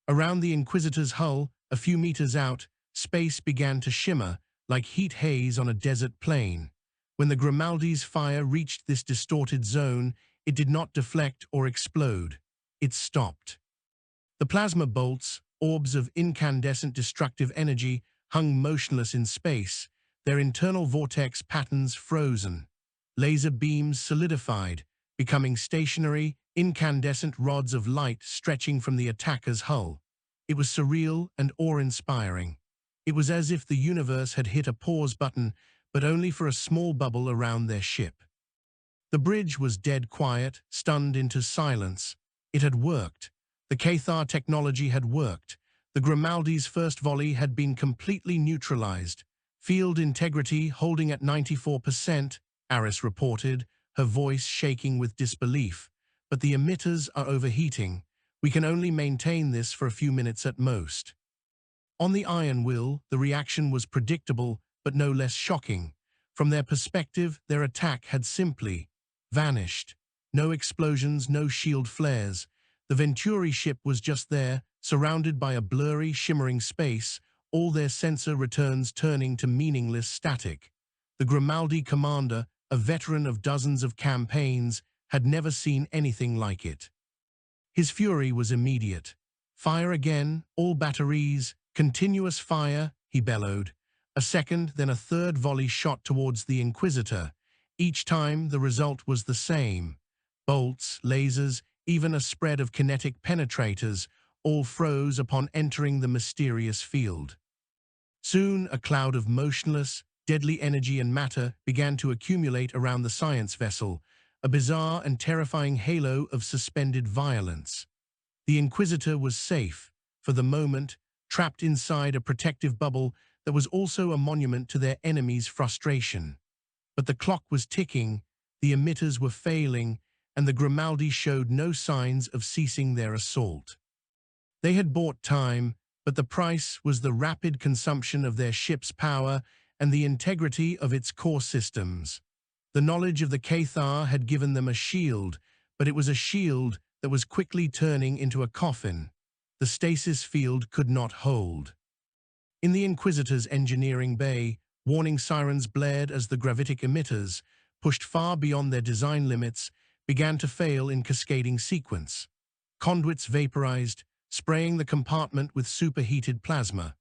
Speaker 1: Around the Inquisitor's hull, a few meters out, space began to shimmer, like heat haze on a desert plain. When the Grimaldi's fire reached this distorted zone, it did not deflect or explode. It stopped. The plasma bolts, orbs of incandescent destructive energy, hung motionless in space, their internal vortex patterns frozen. Laser beams solidified, becoming stationary, incandescent rods of light stretching from the attacker's hull. It was surreal and awe-inspiring. It was as if the universe had hit a pause button, but only for a small bubble around their ship. The bridge was dead quiet, stunned into silence. It had worked. The Cathar technology had worked. The Grimaldi's first volley had been completely neutralized. Field integrity holding at 94%, Aris reported, her voice shaking with disbelief. But the emitters are overheating. We can only maintain this for a few minutes at most. On the Iron Will, the reaction was predictable, but no less shocking. From their perspective, their attack had simply vanished. No explosions, no shield flares. The Venturi ship was just there, surrounded by a blurry, shimmering space, all their sensor returns turning to meaningless static. The Grimaldi commander, a veteran of dozens of campaigns, had never seen anything like it. His fury was immediate. Fire again, all batteries, continuous fire, he bellowed. A second, then a third volley shot towards the Inquisitor. Each time, the result was the same. Bolts, lasers, even a spread of kinetic penetrators, all froze upon entering the mysterious field. Soon, a cloud of motionless, deadly energy and matter began to accumulate around the science vessel, a bizarre and terrifying halo of suspended violence. The Inquisitor was safe, for the moment, trapped inside a protective bubble that was also a monument to their enemy's frustration. But the clock was ticking, the emitters were failing, and the Grimaldi showed no signs of ceasing their assault. They had bought time, but the price was the rapid consumption of their ship's power and the integrity of its core systems. The knowledge of the Cathar had given them a shield, but it was a shield that was quickly turning into a coffin. The stasis field could not hold. In the Inquisitor's engineering bay, warning sirens blared as the gravitic emitters, pushed far beyond their design limits, began to fail in cascading sequence. Conduits vaporized, spraying the compartment with superheated plasma.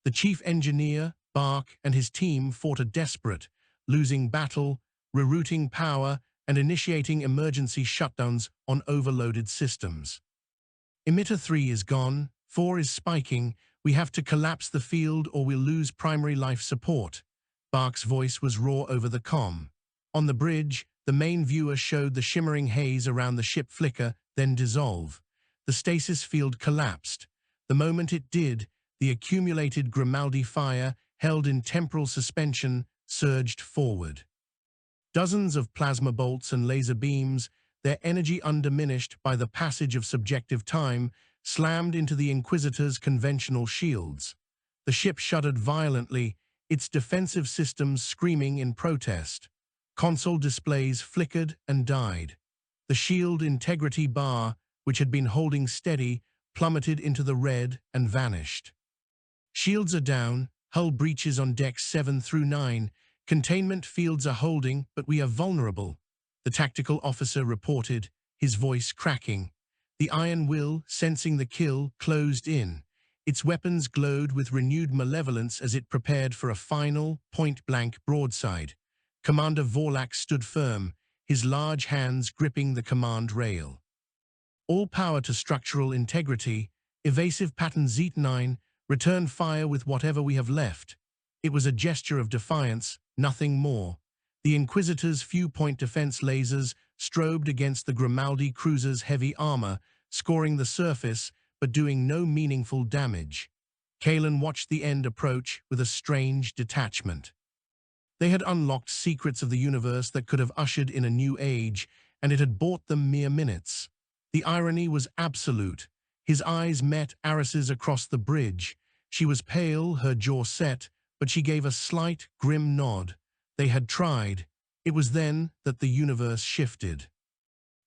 Speaker 1: The chief engineer, Bark, and his team fought a desperate, losing battle, rerouting power, and initiating emergency shutdowns on overloaded systems. Emitter 3 is gone, 4 is spiking, we have to collapse the field or we'll lose primary life support. Bark's voice was raw over the comm. On the bridge, the main viewer showed the shimmering haze around the ship flicker, then dissolve. The stasis field collapsed. The moment it did, the accumulated Grimaldi fire, held in temporal suspension, surged forward. Dozens of plasma bolts and laser beams, their energy undiminished by the passage of subjective time, slammed into the Inquisitor's conventional shields. The ship shuddered violently, its defensive systems screaming in protest. Console displays flickered and died. The shield integrity bar, which had been holding steady, plummeted into the red and vanished. Shields are down, hull breaches on decks 7 through 9, containment fields are holding, but we are vulnerable, the tactical officer reported, his voice cracking. The Iron Will, sensing the kill, closed in. Its weapons glowed with renewed malevolence as it prepared for a final, point-blank broadside. Commander Vorlak stood firm, his large hands gripping the command rail. All power to structural integrity, evasive pattern Z9, return fire with whatever we have left. It was a gesture of defiance, nothing more. The Inquisitor's few-point defense lasers strobed against the Grimaldi cruiser's heavy armor, scoring the surface but doing no meaningful damage. Kalen watched the end approach with a strange detachment. They had unlocked secrets of the universe that could have ushered in a new age, and it had bought them mere minutes. The irony was absolute. His eyes met Aris's across the bridge. She was pale, her jaw set, but she gave a slight, grim nod. They had tried. It was then that the universe shifted.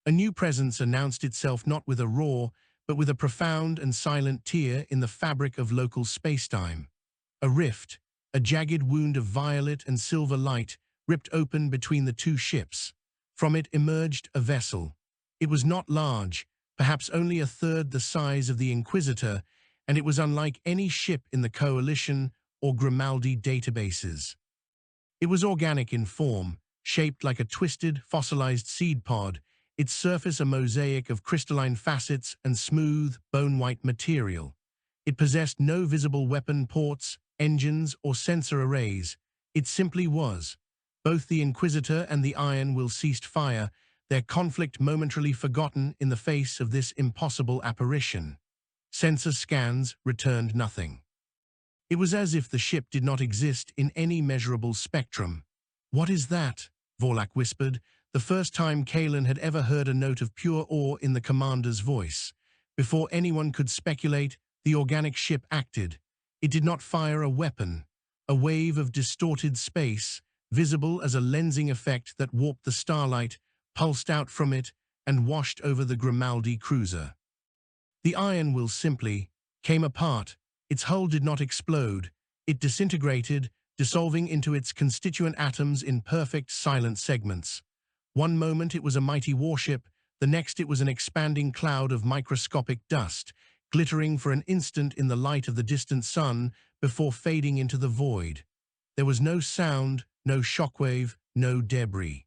Speaker 1: A new presence announced itself not with a roar, but with a profound and silent tear in the fabric of local spacetime. A rift, a jagged wound of violet and silver light, ripped open between the two ships. From it emerged a vessel. It was not large, perhaps only a third the size of the Inquisitor, and it was unlike any ship in the Coalition or Grimaldi databases. It was organic in form, shaped like a twisted, fossilized seed pod, its surface a mosaic of crystalline facets and smooth, bone-white material. It possessed no visible weapon ports, engines, or sensor arrays. It simply was. Both the Inquisitor and the Iron Will ceased fire, their conflict momentarily forgotten in the face of this impossible apparition. Sensor scans returned nothing. It was as if the ship did not exist in any measurable spectrum. "What is that?" Vorlak whispered, the first time Kalen had ever heard a note of pure awe in the commander's voice. Before anyone could speculate, the organic ship acted. It did not fire a weapon. A wave of distorted space, visible as a lensing effect that warped the starlight, pulsed out from it and washed over the Grimaldi cruiser. The Iron Will simply came apart. Its hull did not explode. It disintegrated, dissolving into its constituent atoms in perfect, silent segments. One moment it was a mighty warship, the next it was an expanding cloud of microscopic dust, glittering for an instant in the light of the distant sun before fading into the void. There was no sound, no shockwave, no debris.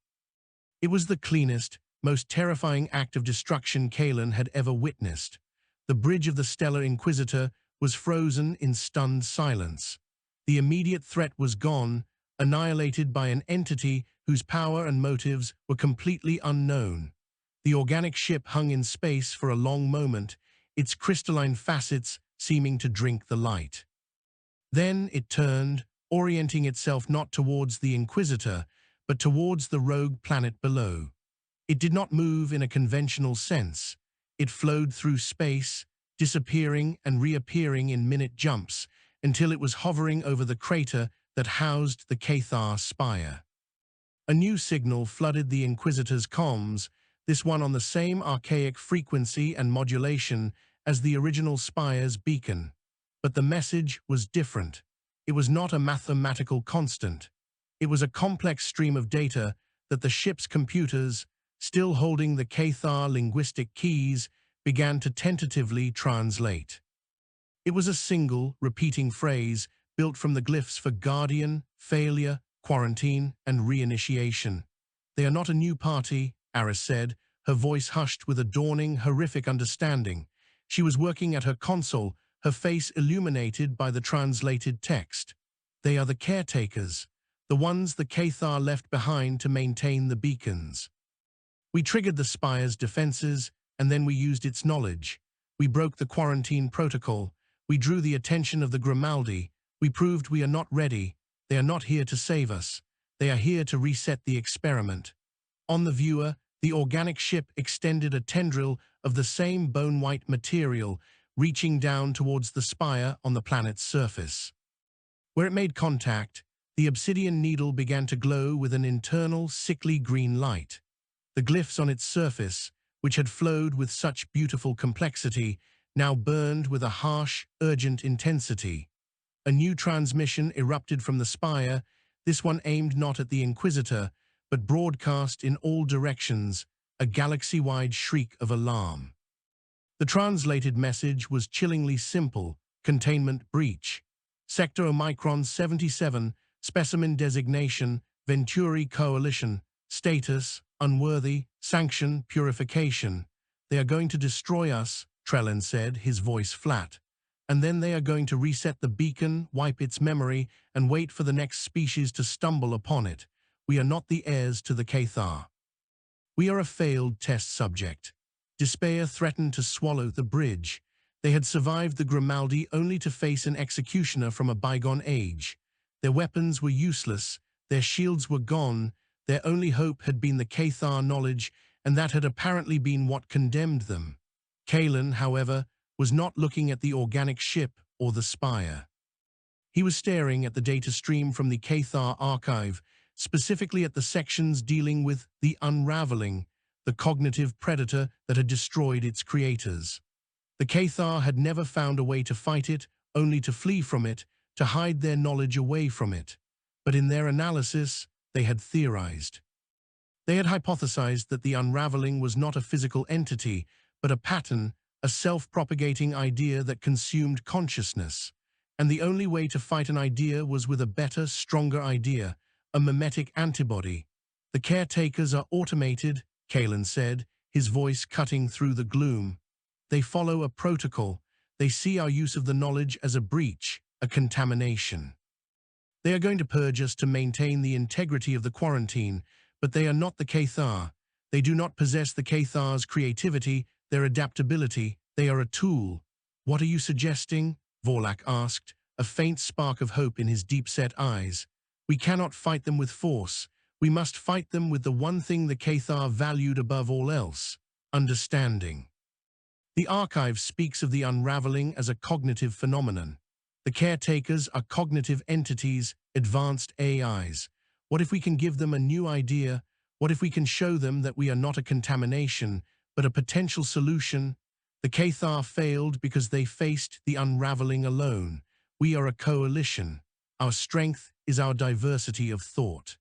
Speaker 1: It was the cleanest, most terrifying act of destruction Kalen had ever witnessed. The bridge of the Stellar Inquisitor was frozen in stunned silence. The immediate threat was gone, annihilated by an entity whose power and motives were completely unknown. The organic ship hung in space for a long moment, its crystalline facets seeming to drink the light. Then it turned, orienting itself not towards the Inquisitor, but towards the rogue planet below. It did not move in a conventional sense. It flowed through space, disappearing and reappearing in minute jumps, until it was hovering over the crater that housed the Cathar spire. A new signal flooded the Inquisitor's comms, this one on the same archaic frequency and modulation as the original spire's beacon. But the message was different. It was not a mathematical constant. It was a complex stream of data that the ship's computers, still holding the Cathar linguistic keys, began to tentatively translate. It was a single, repeating phrase built from the glyphs for guardian, failure, quarantine, and reinitiation. "They are not a new party," Aris said, her voice hushed with a dawning, horrific understanding. She was working at her console, her face illuminated by the translated text. "They are the caretakers, the ones the Cathar left behind to maintain the beacons. We triggered the spire's defenses, and then we used its knowledge. We broke the quarantine protocol. We drew the attention of the Grimaldi. We proved we are not ready. They are not here to save us. They are here to reset the experiment." On the viewer, the organic ship extended a tendril of the same bone-white material, reaching down towards the spire on the planet's surface. Where it made contact, the obsidian needle began to glow with an internal, sickly green light. The glyphs on its surface, which had flowed with such beautiful complexity, now burned with a harsh, urgent intensity. A new transmission erupted from the spire, this one aimed not at the Inquisitor, but broadcast in all directions, a galaxy-wide shriek of alarm. The translated message was chillingly simple: containment breach. Sector Omicron 77, specimen designation, Venturi Coalition, status, unworthy, sanction, purification. "They are going to destroy us," Trellin said, his voice flat. "And then they are going to reset the beacon, wipe its memory, and wait for the next species to stumble upon it. We are not the heirs to the Cathar." We are a failed test subject. Despair threatened to swallow the bridge. They had survived the Grimaldi only to face an executioner from a bygone age. Their weapons were useless, their shields were gone, their only hope had been the Cathar knowledge, and that had apparently been what condemned them. Kalen, however, was not looking at the organic ship or the spire. He was staring at the data stream from the Cathar archive, specifically at the sections dealing with the unraveling, the cognitive predator that had destroyed its creators. The Cathar had never found a way to fight it, only to flee from it, to hide their knowledge away from it. But in their analysis, they had theorized. They had hypothesized that the unraveling was not a physical entity, but a pattern, a self-propagating idea that consumed consciousness. And the only way to fight an idea was with a better, stronger idea, a mimetic antibody. The caretakers are automated, Kalen said, his voice cutting through the gloom. They follow a protocol. They see our use of the knowledge as a breach, a contamination. They are going to purge us to maintain the integrity of the quarantine, but they are not the Cathar. They do not possess the Cathar's creativity, their adaptability. They are a tool. What are you suggesting? Vorlak asked, a faint spark of hope in his deep-set eyes. We cannot fight them with force. We must fight them with the one thing the Cathar valued above all else, understanding. The archive speaks of the unraveling as a cognitive phenomenon. The caretakers are cognitive entities, advanced AIs. What if we can give them a new idea? What if we can show them that we are not a contamination, but a potential solution? The Cathar failed because they faced the unraveling alone. We are a coalition. Our strength is our diversity of thought.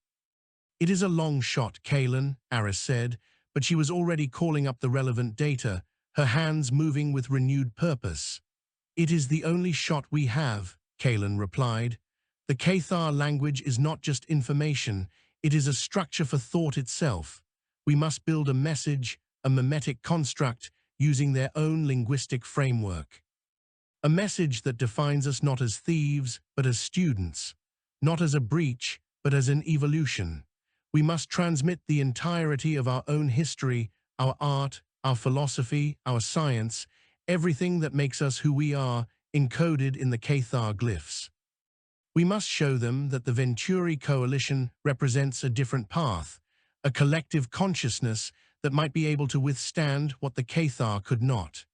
Speaker 1: It is a long shot, Kalen, Aris said, but she was already calling up the relevant data, her hands moving with renewed purpose. It is the only shot we have, Kalen replied. The Cathar language is not just information, it is a structure for thought itself. We must build a message, a mimetic construct, using their own linguistic framework. A message that defines us not as thieves, but as students. Not as a breach, but as an evolution. We must transmit the entirety of our own history, our art, our philosophy, our science, everything that makes us who we are, encoded in the Cathar glyphs. We must show them that the Venturi Coalition represents a different path, a collective consciousness that might be able to withstand what the Cathar could not.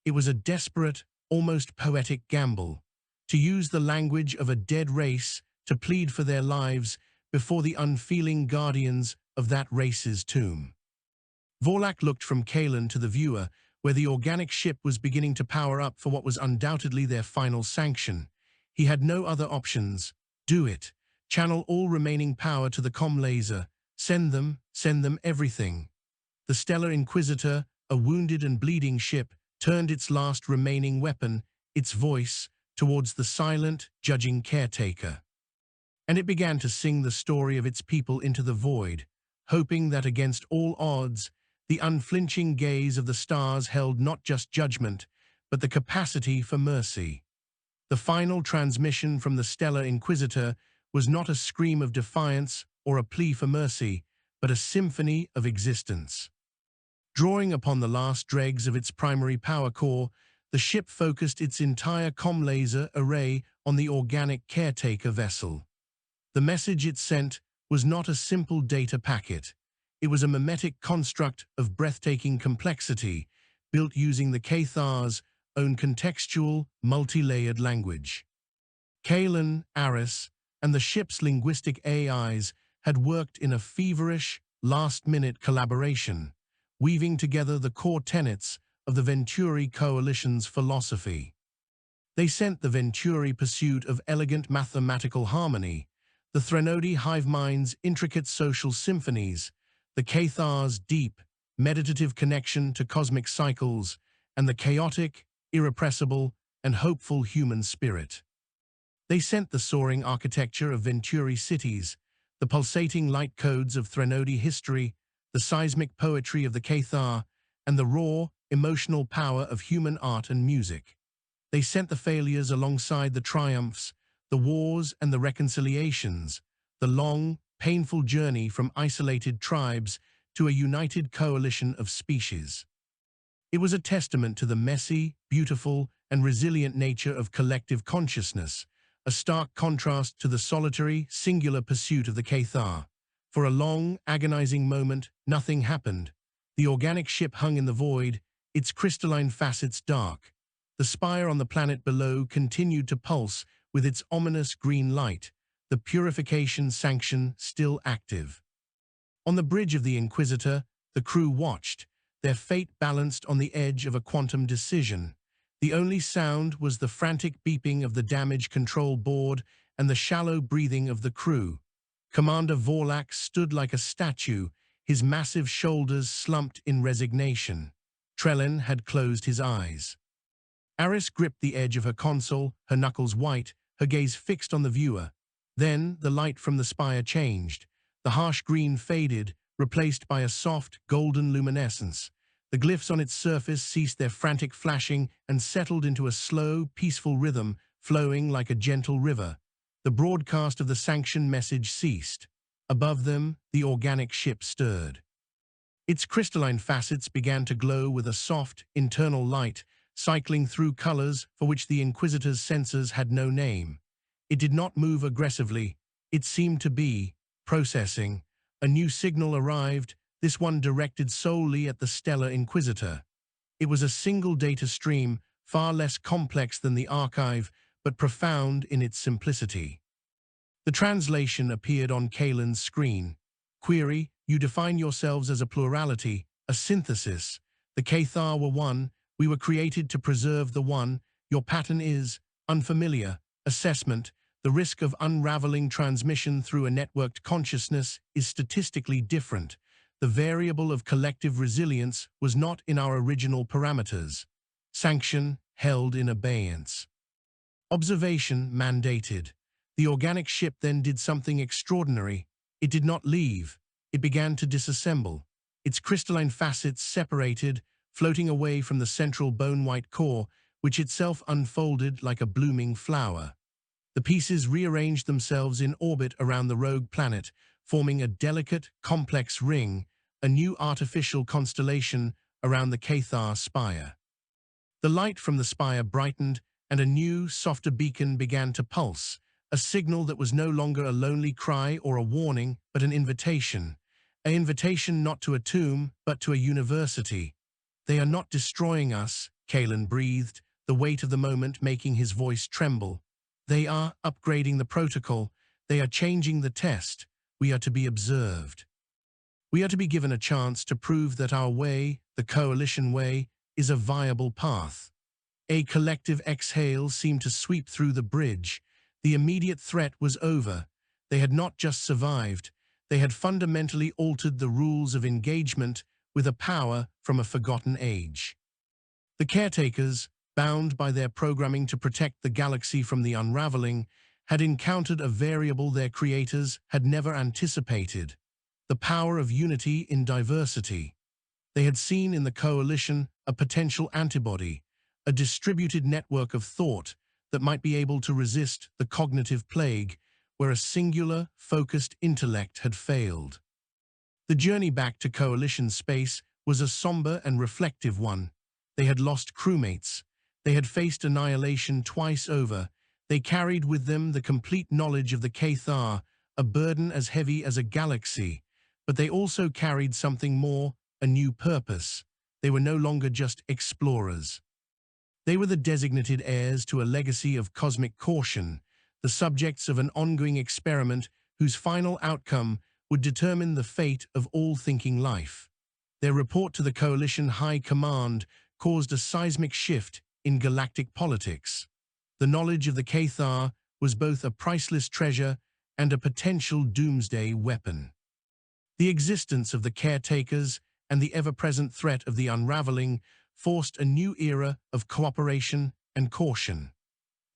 Speaker 1: It was a desperate, almost poetic gamble, to use the language of a dead race to plead for their lives before the unfeeling guardians of that race's tomb. Vorlak looked from Kalen to the viewer, where the organic ship was beginning to power up for what was undoubtedly their final sanction. He had no other options. Do it. Channel all remaining power to the comm laser. Send them everything. The Stellar Inquisitor, a wounded and bleeding ship, turned its last remaining weapon, its voice, towards the silent, judging caretaker. And it began to sing the story of its people into the void, hoping that against all odds, the unflinching gaze of the stars held not just judgment, but the capacity for mercy. The final transmission from the Stellar Inquisitor was not a scream of defiance or a plea for mercy, but a symphony of existence. Drawing upon the last dregs of its primary power core, the ship focused its entire comm laser array on the organic caretaker vessel. The message it sent was not a simple data packet. It was a mimetic construct of breathtaking complexity, built using the Cathar's own contextual, multi-layered language. Kalen, Aris, and the ship's linguistic AIs had worked in a feverish, last-minute collaboration, weaving together the core tenets of the Venturi Coalition's philosophy. They sent the Venturi pursuit of elegant mathematical harmony, the Threnody hive mind's intricate social symphonies, the Cathar's deep, meditative connection to cosmic cycles, and the chaotic, irrepressible, and hopeful human spirit. They sent the soaring architecture of Venturi cities, the pulsating light codes of Threnody history, the seismic poetry of the Cathar, and the raw, emotional power of human art and music. They sent the failures alongside the triumphs, the wars and the reconciliations, the long, painful journey from isolated tribes to a united coalition of species. It was a testament to the messy, beautiful, and resilient nature of collective consciousness, a stark contrast to the solitary, singular pursuit of the Cathar. For a long, agonizing moment, nothing happened. The organic ship hung in the void, its crystalline facets dark. The spire on the planet below continued to pulse with its ominous green light, the purification sanction still active. On the bridge of the Inquisitor, the crew watched, their fate balanced on the edge of a quantum decision. The only sound was the frantic beeping of the damage control board and the shallow breathing of the crew. Commander Vorlak stood like a statue, his massive shoulders slumped in resignation. Trellin had closed his eyes. Aris gripped the edge of her console, her knuckles white, her gaze fixed on the viewer. Then the light from the spire changed. The harsh green faded, replaced by a soft, golden luminescence. The glyphs on its surface ceased their frantic flashing and settled into a slow, peaceful rhythm, flowing like a gentle river. The broadcast of the sanction message ceased. Above them, the organic ship stirred. Its crystalline facets began to glow with a soft, internal light, cycling through colors for which the Inquisitor's senses had no name. It did not move aggressively. It seemed to be processing. A new signal arrived, this one directed solely at the Stellar Inquisitor. It was a single data stream, far less complex than the archive, but profound in its simplicity. The translation appeared on Kalen's screen. Query, you define yourselves as a plurality, a synthesis. The Cathar were one, we were created to preserve the one. Your pattern is unfamiliar. Assessment, the risk of unraveling transmission through a networked consciousness is statistically different. The variable of collective resilience was not in our original parameters. Sanction held in abeyance. Observation mandated. The organic ship then did something extraordinary. It did not leave. It began to disassemble. Its crystalline facets separated, floating away from the central bone-white core, which itself unfolded like a blooming flower. The pieces rearranged themselves in orbit around the rogue planet, forming a delicate, complex ring, a new artificial constellation around the Cathar spire. The light from the spire brightened, and a new, softer beacon began to pulse, a signal that was no longer a lonely cry or a warning, but an invitation. An invitation not to a tomb, but to a university. They are not destroying us, Kalen breathed, the weight of the moment making his voice tremble. They are upgrading the protocol. They are changing the test. We are to be observed. We are to be given a chance to prove that our way, the coalition way, is a viable path. A collective exhale seemed to sweep through the bridge. The immediate threat was over. They had not just survived. They had fundamentally altered the rules of engagement with a power from a forgotten age. The caretakers, bound by their programming to protect the galaxy from the unraveling, had encountered a variable their creators had never anticipated: the power of unity in diversity. They had seen in the coalition a potential antibody, a distributed network of thought that might be able to resist the cognitive plague where a singular, focused intellect had failed. The journey back to coalition space was a somber and reflective one. They had lost crewmates. They had faced annihilation twice over. They carried with them the complete knowledge of the Cathar, a burden as heavy as a galaxy. But they also carried something more, a new purpose. They were no longer just explorers. They were the designated heirs to a legacy of cosmic caution, the subjects of an ongoing experiment whose final outcome would determine the fate of all thinking life. Their report to the Coalition High Command caused a seismic shift in galactic politics. The knowledge of the Cathar was both a priceless treasure and a potential doomsday weapon. The existence of the caretakers and the ever-present threat of the unraveling forced a new era of cooperation and caution.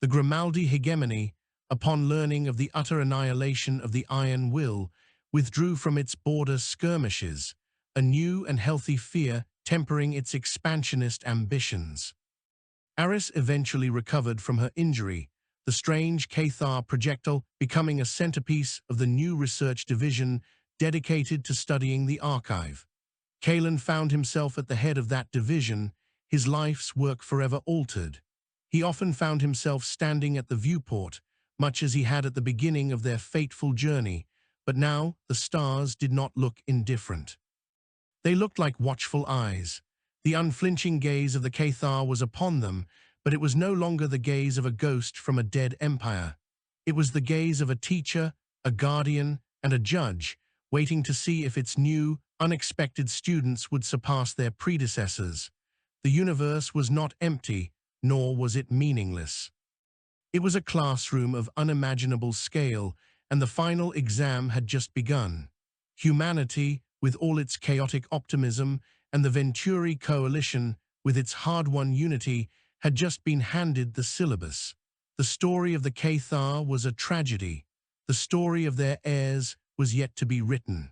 Speaker 1: The Grimaldi hegemony, upon learning of the utter annihilation of the Iron Will, withdrew from its border skirmishes, a new and healthy fear tempering its expansionist ambitions. Aris eventually recovered from her injury, the strange Cathar projectile becoming a centerpiece of the new research division dedicated to studying the archive. Kalen found himself at the head of that division, his life's work forever altered. He often found himself standing at the viewport, much as he had at the beginning of their fateful journey, but now the stars did not look indifferent. They looked like watchful eyes. The unflinching gaze of the Cathar was upon them, but it was no longer the gaze of a ghost from a dead empire. It was the gaze of a teacher, a guardian, and a judge, waiting to see if its new, unexpected students would surpass their predecessors. The universe was not empty, nor was it meaningless. It was a classroom of unimaginable scale, and the final exam had just begun. Humanity, with all its chaotic optimism, and the Venturi coalition, with its hard-won unity, had just been handed the syllabus. The story of the Cathar was a tragedy. The story of their heirs was yet to be written.